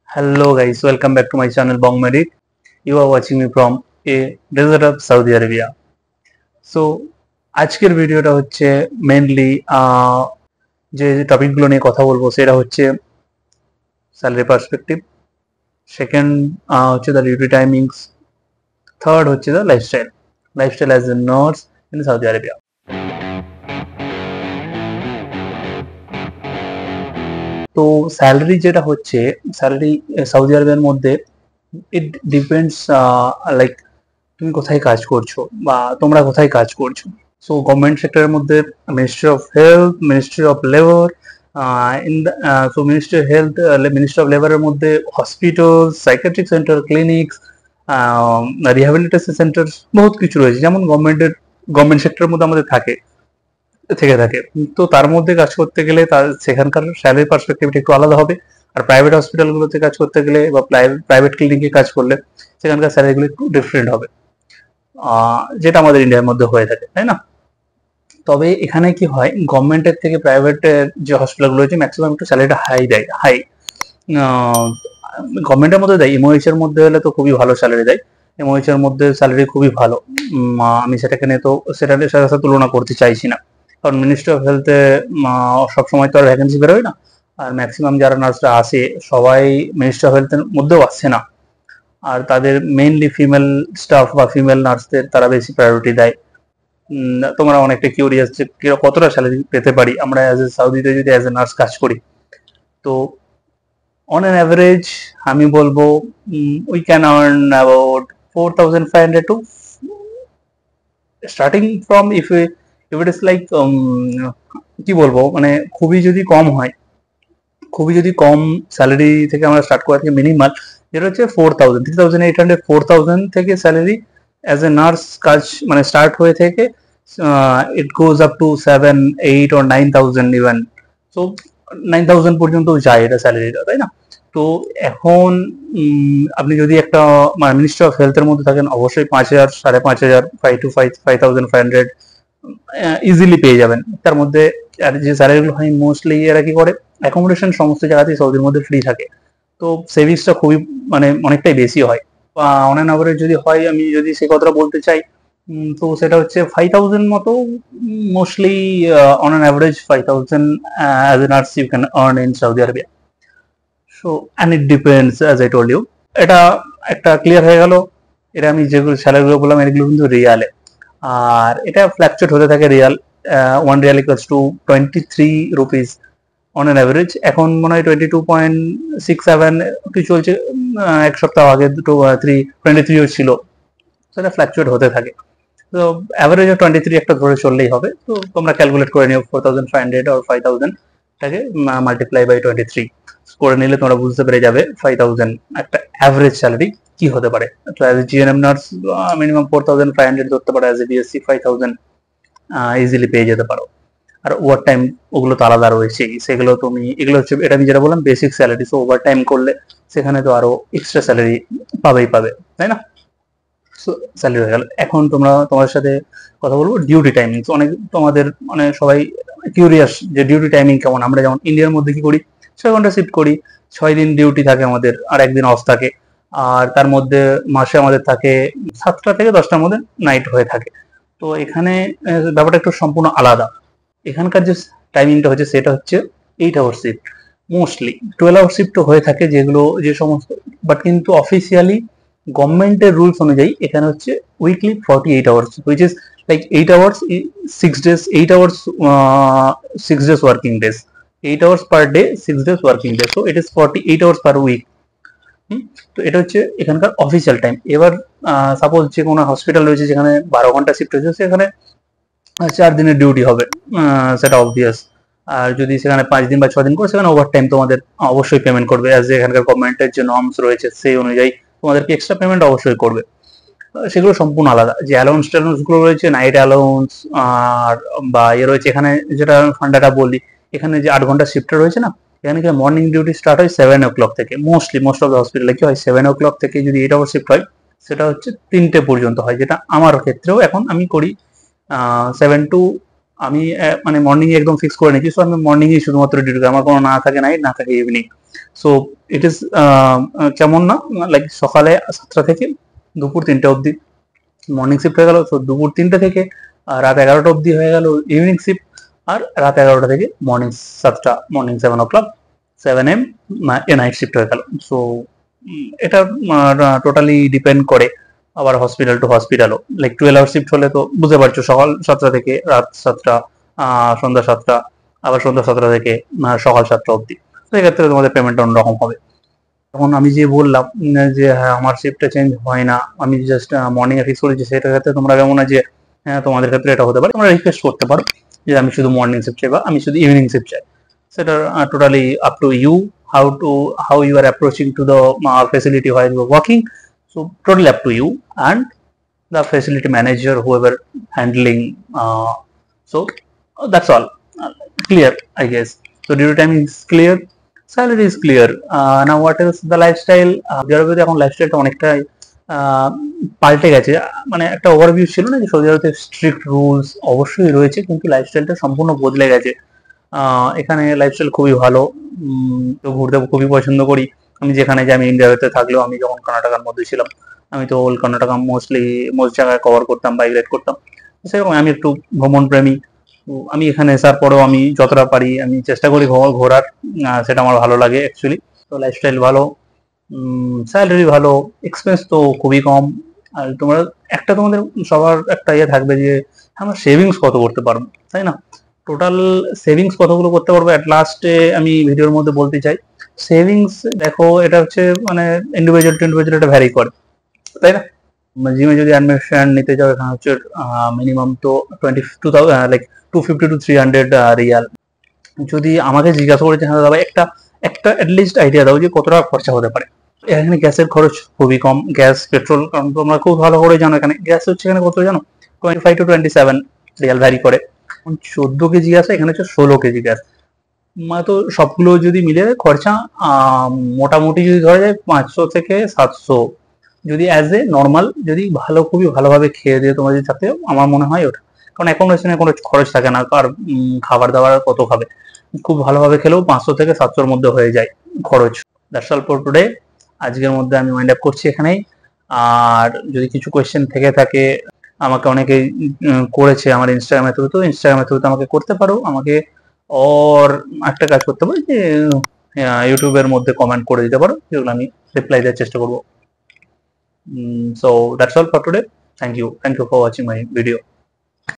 Hello guys, welcome back to my channel Bong Medic. You are watching me from a desert of Saudi Arabia. So আজকের ভিডিওটা হচ্ছে mainly যে টপিকগুলো নিয়ে কথা বলবো সেটা হচ্ছে স্যালারি পার্সপেক্টিভ, সেকেন্ড হচ্ছে দ্য ডিউটি টাইমিংস, থার্ড হচ্ছে the lifestyle as a nurse in Southee Arabia. তো স্যালারি যেটা হচ্ছে, স্যালারি সৌদি আরবের মধ্যে ইট ডিপেন্ডস লাইক তুমি কোথায় কাজ করছো বা তোমরা কোথায় কাজ করছো। সো গভর্নমেন্ট সেক্টরের মধ্যে ministry of health, ministry of labour, so ministry of health, ministry of লেবারের মধ্যে hospital, psychiatric centre, clinics, rehabilitation centre, বহুত কিছু রয়েছে। যেমন গভর্নমেন্ট সেক্টরের মধ্যে আমাদের থাকে। তো তার মধ্যে কাজ করতে গেলে তার সেখানকার স্যালারি পার্সপেক্টিভটা একটু আলাদা হবে। আর প্রাইভেট হসপিটালগুলোতে কাজ করতে গেলে বা প্রাইভেট ক্লিনিকে কাজ করলে সেখানকার স্যালারিগুলো একটু ডিফারেন্ট হবে, যেটা আমাদের ইন্ডিয়ার মধ্যে হয়ে থাকে, তাই না? তবে এখানে কি হয়, গভর্নমেন্টের থেকে প্রাইভেটের যে হসপিটালগুলো রয়েছে ম্যাক্সিমাম একটু স্যালারিটা হাই গভর্নমেন্টের মধ্যে দেয়। এমওএইচ এর মধ্যে হলে তো খুবই ভালো স্যালারি দেয়, এমওএইচ এর মধ্যে স্যালারি খুবই ভালো। আমি সেটাকে নিয়ে তো সেটার সাথে তুলনা করতে চাইছি না, কারণ মিনিস্ট্রি অফ হেলথে সবসময় তো আর ভ্যাকেন্সি বেরোয় না। আর ম্যাক্সিমাম যারা নার্সরা আসে সবাই মিনিস্ট্রি অফ হেলথের মধ্যেও আসছে না। আর তাদের মেইনলি ফিমেল স্টাফ বা ফিমেল নার্সদের তারা বেশি প্রায়োরিটি দেয়। তোমরা অনেকটা কিউরিয়াস যে কতটা স্যালারি পেতে পারি আমরা অ্যাজ এ সাউদিতে যদি অ্যাজ এ নার্স কাজ করি। তো অন অ্যান অ্যাভারেজ আমি বলবো we can earn about 4,500 to starting from, if it is like কি বলবো, মানে খুবই যদি কম স্যালারি থেকে আমরা স্টার্ট করা থেকে মিনিমাম যেটা হচ্ছে 4,000, 3,800, 4,000 থেকে স্যালারি অ্যাজ এ নার্স কাজ মানে স্টার্ট হয়ে থেকে it goes up to 7, 8 or 9,000 even. So 9,000 পর্যন্ত যায় এটা স্যালারিটা, তাই না? তো এখন আপনি যদি একটা মানে মিনিস্ট্রি অফ হেলথের মধ্যে থাকেন, অবশ্যই 5,000, 5,500, 5,500 ইজিলি পেয়ে যাবেন। তার মধ্যে আর যে স্যালারিগুলো হয় মোস্টলি এরা কি করে, অ্যাকোমোডেশন সমস্ত জায়গাতেই সৌদির মধ্যে ফ্রি থাকে। তো সেভিংসটা খুবই মানে অনেকটাই বেশি হয়। অন অ্যান অ্যাভারেজ যদি হয়, আমি যদি সে কথাটা বলতে চাই, তো সেটা হচ্ছে 5,000 মতো mostly, on an average 5,000 as a nurse you can earn in Saudi Arabia. So and it depends as I told you. এটা একটা ক্লিয়ার হয়ে গেল। এটা আমি যেগুলো স্যালারিগুলো বললাম এগুলো কিন্তু রিয়ালে, আর এটা ফ্ল্যাকচুয়েট হতে থাকে। Real 1 Real equals to 23 rupees on an average. এখন মনে হয় 22.67 কি চলছে, এক সপ্তাহ আগে 23 ছিল। সেটা ফ্ল্যাকচুয়েট হতে থাকে। তো অ্যাভারেজ 23 একটা ধরে চললেই হবে। তো তোমরা ক্যালকুলেট করে নিও 4,500 আর 5,000 টাকে মাল্টিপ্লাই বাই 23 করে নিলে তোমরা বুঝতে পেরে যাবে 5,000 একটা অ্যাভারেজ স্যালারি কি হতে পারে। তো as a GNM nurse minimum 4,500 ধরতে পারো, অ্যাজ এ বিএসসি 5,000 ইজিলি পেয়ে যেতে পারো। আর ওভার টাইম ওগুলো তো আলাদা রয়েছে, সেগুলো তুমি এগুলো হচ্ছে, এটা আমি যেটা বললাম basic salary. So over time করলে সেখানে তো আরো এক্সট্রা স্যালারি পাবে, তাই না? স্যালারি হয়ে গেল। এখন তোমাদের সাথে কথা বলবো ডিউটি টাইমিং। অনেক তোমাদের মানে সবাই কিউরিয়াস যে ডিউটি টাইমিং কেমন। আমরা যেমন ইন্ডিয়ার মধ্যে কি করি, 6 ঘন্টা শিফট করি, 6 দিন ডিউটি থাকে আমাদের, আর একদিন অফ থাকে। আর তার মধ্যে মাসে আমাদের থাকে 7টা থেকে 10টার মধ্যে নাইট হয়ে থাকে। তো এখানে ব্যাপারটা একটু সম্পূর্ণ আলাদা। এখানকার যে টাইমিংটা হচ্ছে সেটা হচ্ছে 8 hour shift, mostly 12 hour shift হয়ে থাকে যেগুলো যে সমস্ত, বাট কিন্তু অফিসিয়ালি গভর্নমেন্টের রুলস অনুযায়ী এখানে হচ্ছে weekly 48 hours, which is like 8 hours 6 days, 8 hours 6 days working days, 8 hours per day, 6 days working day. So it is 48 hours per week. তো এটা হচ্ছে এখানকার অফিসিয়াল টাইম। এবার সাপোজ যে কোনো হসপিটাল রয়েছে যেখানে 12 ঘন্টা শিফট হয়েছে, সেখানে 4 দিনের ডিউটি হবে, সেটা অবভিয়াস। আর যদি সেখানে 5 দিন বা 6 দিন করে, সেখানে ওভার টাইম তোমাদের অবশ্যই পেমেন্ট করবে, অ্যাজ এখানকার গভর্নমেন্টের যে নর্মস রয়েছে সেই অনুযায়ী তোমাদেরকে এক্সট্রা পেমেন্ট অবশ্যই করবে। সেগুলো সম্পূর্ণ আলাদা। যে অ্যালাউন্স ট্যালাউন্স গুলো রয়েছে, নাইট অ্যালাউন্স আর বা রয়েছে এখানে, যেটা ফান্ডাটা বললি, এখানে যে 8 ঘন্টা শিফটটা রয়েছে না, এখানে কি মর্নিং ডিউটি স্টার্ট হয় 7 o'clock থেকে। মোস্ট অফ দ্য হসপিটালে কি হয়, 7 o'clock থেকে যদি 8 আওয়ার শিফট হয়, সেটা হচ্ছে 3টে পর্যন্ত হয়, যেটা আমার ক্ষেত্রেও এখন আমি করি 7 to আমি মানে মর্নিং একদম ফিক্স করে নিয়েছি। সো আমি মর্নিং এ শুধুমাত্র ডিউটি করি, আমার কোনো না থাকে নাইট, না থাকে ইভিনিং। সো ইট ইজ কেমন না, লাইক সকালে 7টা থেকে দুপুর 3টে অবধি মর্নিং শিফট হয়ে গেল। সো দুপুর 3টে থেকে রাত 11টা অবধি হয়ে গেল ইভিনিং শিফট। আর রাত 11টা থেকে মর্নিং 7টা, morning 7 o'clock 7 AM night shift হয়ে গেল। সো এটা টোটালি ডিপেন্ড করে আবার হসপিটাল টু হসপিটালও। লাইক 12 hour শিফট হলে তো বুঝতে পারছো, সকাল 7টা থেকে রাত 7টা, সন্ধ্যা 7টা, আবার সন্ধ্যা 7টা থেকে সকাল 7টা অবধি। সেক্ষেত্রে তোমাদের পেমেন্টটা অন্যরকম হবে। তখন আমি যে বললাম যে হ্যাঁ আমার শিফটটা চেঞ্জ হয় না, আমি জাস্ট মর্নিং এ ফিক্স করেছি, সেটার ক্ষেত্রে তোমরা কেমন না যে হ্যাঁ তোমাদের ক্ষেত্রে এটা হতে পারে, তোমরা রিকোয়েস্ট করতে পারো যে আমি শুধু মর্নিং শিফট চাই বা আমি শুধু ইভিনিং শিফট চাই। সেটা totally up to you, how you are approaching to the facility while you are working. So totally up to you and the facility manager, whoever handling. So that's all. Clear, I guess. So duty time is clear, salary is clear. Now what else? The lifestyle. Saudi আরবে এখন লাইফস্টাইলটা অনেকটাই পাল্টে গেছে। মানে একটা overview ছিল না যে সৌদি আরবে স্ট্রিক্ট রুলস অবশ্যই রয়েছে, কিন্তু লাইফস্টাইলটা সম্পূর্ণ বদলে গেছে। এখানে লাইফস্টাইল খুবই ভালো, তো ঘুরতে খুবই পছন্দ করি। আমি যেখানে যাই, আমি ইন্ডিয়াতে থাকলেও, আমি যখন কর্ণাটকার মধ্যে ছিলাম, আমি তো ওল কর্ণাটকা মোস্ট জায়গায় কভার করতাম, বাইক রাইড করতাম। সেরকম আমি একটু ভ্রমণ প্রেমী। তো আমি এখানে আসার পরেও আমি যতটা পারি আমি চেষ্টা করি ঘোরার, সেটা আমার ভালো লাগে অ্যাকচুয়ালি। তো লাইফস্টাইল ভালো, স্যালারি ভালো, এক্সপেন্স তো খুবই কম। আর তোমরা একটা, তোমাদের সবার একটা ইয়ে থাকবে যে আমরা সেভিংস কত করতে পারবো, তাই না? টোটাল সেভিংস কতগুলো করতে পারবো অ্যাট লাস্টে আমি ভিডিওর মধ্যে বলতে চাই। সেভিংস দেখো, এটা হচ্ছে মানে ইন্ডিভিজুয়াল টু ইন্ডিভিজুয়াল এটা ভ্যারি করে, তাই না? জিমে যদি অ্যাডমিশন নিতে যাও, এখানে হচ্ছে মিনিমাম তো 22,000, লাইক 250 to 300 রিয়াল। যদি আমাকে জিজ্ঞাসা করেছে, হ্যাঁ দাদা একটা একটা অ্যাটলিস্ট আইডিয়া দাও যে কত টাকা খরচা হতে পারে। এখানে গ্যাসের খরচ খুবই কম, গ্যাস পেট্রোল, কারণ তোমরা খুব ভালো করে জানো এখানে গ্যাস হচ্ছে এখানে কত জানো, 25 to 27 রিয়াল ভ্যারি করে। 14 কেজি গ্যাস, এখানে হচ্ছে 16 কেজি গ্যাস। তো সবগুলো যদি মিলে খরচা মোটামুটি যদি ধরা যায় 500 থেকে 700, যদি অ্যাজ এ নর্মাল, যদি খুবই ভালোভাবে খেয়ে দিয়ে তোমার যদি থাকতে, আমার মনে হয় ওটা। কারণ অ্যাকোমোডেশনে কোনো খরচ থাকে না, আর খাবার দাবার কত খাবে, খুব ভালোভাবে খেলেও 500 থেকে 700-র মধ্যে হয়ে যায় খরচ। That's all for today. আজকের মধ্যে আমি ওয়াইন্ড আপ করছি এখানেই। আর যদি কিছু কোয়েশ্চেন থেকে থাকে, আমাকে অনেকেই করেছে আমার ইনস্টাগ্রামের থ্রুতে আমাকে করতে পারো। আমাকে ওর একটা কাজ করতে পারো যে ইউটিউবের মধ্যে কমেন্ট করে দিতে পারো, যেগুলো আমি রিপ্লাই দেওয়ার চেষ্টা করবো। So that's all for today. Thank you for watching my video.